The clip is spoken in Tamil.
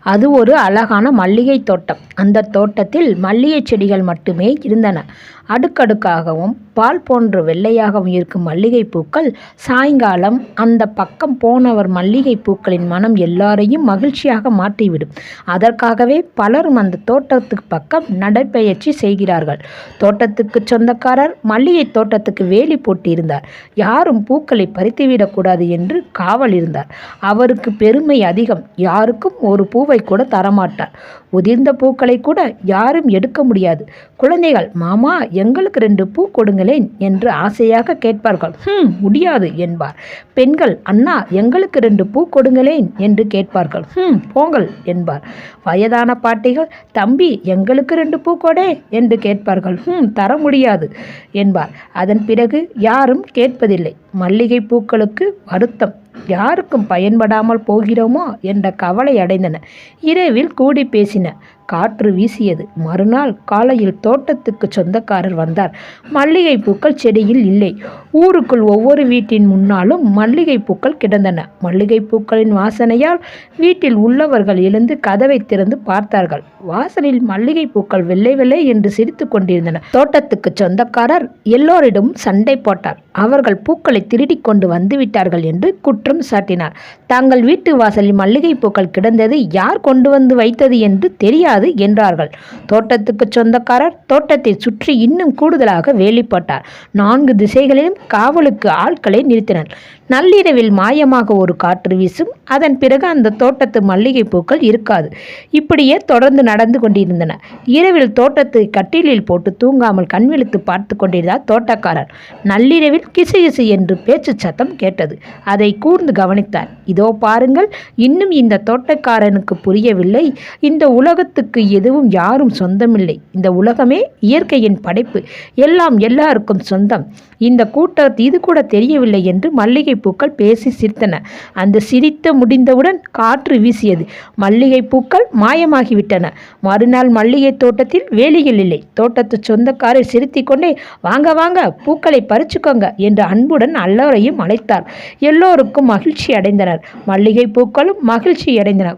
அது ஒரு அழகான மல்லிகை தோட்டம். அந்த தோட்டத்தில் மல்லிகை செடிகள் மட்டுமே இருந்தன. அடுக்கடுக்காகவும் பால் போன்ற வெள்ளையாகவும் இருக்கும் மல்லிகை பூக்கள். சாயங்காலம் அந்த பக்கம் போனவர் மல்லிகை பூக்களின் மனம் எல்லாரையும் மகிழ்ச்சியாக மாற்றிவிடும். அதற்காகவே பலரும் அந்த தோட்டத்துக்கு பக்கம் நடைப்பயிற்சி செய்கிறார்கள். தோட்டத்துக்கு சொந்தக்காரர் மல்லிகை தோட்டத்துக்கு வேலி போட்டிருந்தார். யாரும் பூக்களை பறித்துவிடக்கூடாது என்று காவல் இருந்தார். அவருக்கு பெருமை அதிகம். யாருக்கும் ஒரு பூவை கூட தரமாட்டார். உதிர்ந்த பூக்களை கூட யாரும் எடுக்க முடியாது. குழந்தைகள், மாமா எங்களுக்கு 2 பூ கொடுங்களேன் என்று ஆசையாக கேட்பார்கள். முடியாது என்பார். பெண்கள், அண்ணா எங்களுக்கு 2 பூ கொடுங்களேன் என்று கேட்பார்கள். போங்கள் என்பார். வயதான பாட்டிகள், தம்பி எங்களுக்கு 2 பூ கொடே என்று கேட்பார்கள். தர முடியாது என்பார். அதன் பிறகு யாரும் கேட்பதில்லை. மல்லிகை பூக்களுக்கு வருத்தம். யாருக்கும் பயன்படாமல் போகிறோமோ என்ற கவலை அடைந்தன. இரவில் கூடி பேசின. காற்று வீசியது. மறுநாள் காலையில் தோட்டத்துக்கு சொந்தக்காரர் வந்தார். மல்லிகை பூக்கள் செடியில் இல்லை. ஊருக்குள் ஒவ்வொரு வீட்டின் முன்னாலும் மல்லிகை பூக்கள் கிடந்தன. மல்லிகை பூக்களின் வாசனையால் வீட்டில் உள்ளவர்கள் எழுந்து கதவை திறந்து பார்த்தார்கள். வாசலில் மல்லிகை பூக்கள் வெள்ளை வெள்ளை என்று சிரித்து கொண்டிருந்தன. தோட்டத்துக்கு சொந்தக்காரர் எல்லோரிடம் சண்டை போட்டார். அவர்கள் பூக்களை திருடி கொண்டு வந்துவிட்டார்கள் என்று குற்றம் சாட்டினார். தங்கள் வீட்டு வாசலில் மல்லிகை பூக்கள் கிடந்தது யார் கொண்டு வந்து வைத்தது என்று தெரியாது என்றார்கள். தோட்டத்துக்கு சொந்தக்காரர் தோட்டத்தை சுற்றி இன்னும் கூடுதலாக வேலி போட்டார். 4 திசைகளிலும் காவலுக்கு ஆட்களை நிறுத்தினர். நள்ளிரவில் மாயமாக ஒரு காற்று வீசும். அதன் பிறகு அந்த தோட்டத்து மல்லிகை பூக்கள் இருக்காது. இப்படியே தொடர்ந்து நடந்து கொண்டிருந்தன. இரவில் தோட்டத்தை கட்டிலில் போட்டு தூங்காமல் கண்விழித்து பார்த்து கொண்டிருந்தார் தோட்டக்காரர். நள்ளிரவில் கிசுகிசு என்று பேச்சு சத்தம் கேட்டது. அதை கூர்ந்து கவனித்தார். இதோ பாருங்கள், இன்னும் இந்த தோட்டக்காரனுக்கு புரியவில்லை. இந்த உலகத்துக்கு எதுவும் யாரும் சொந்தமில்லை. இந்த உலகமே இயற்கையின் படைப்பு. எல்லாம் எல்லாருக்கும் சொந்தம். இந்த கூட்டத்து இது கூட தெரியவில்லை என்று மல்லிகை பூக்கள் பேசி சிரித்தன. அந்த சிரித்து முடிந்தவுடன் காற்று வீசியது. மல்லிகை பூக்கள் மாயமாகிவிட்டன. மறுநாள் மல்லிகை தோட்டத்தில் வேலிகள் இல்லை. தோட்டத்து சொந்தக்காரர் சிரித்திக் கொண்டே, வாங்க வாங்க, பூக்களை பறிச்சுக்கோங்க என்று அன்புடன் எல்லோரையும் அழைத்தார். எல்லோருக்கும் மகிழ்ச்சி அடைந்தனர். மல்லிகை பூக்களும் மகிழ்ச்சி அடைந்தன.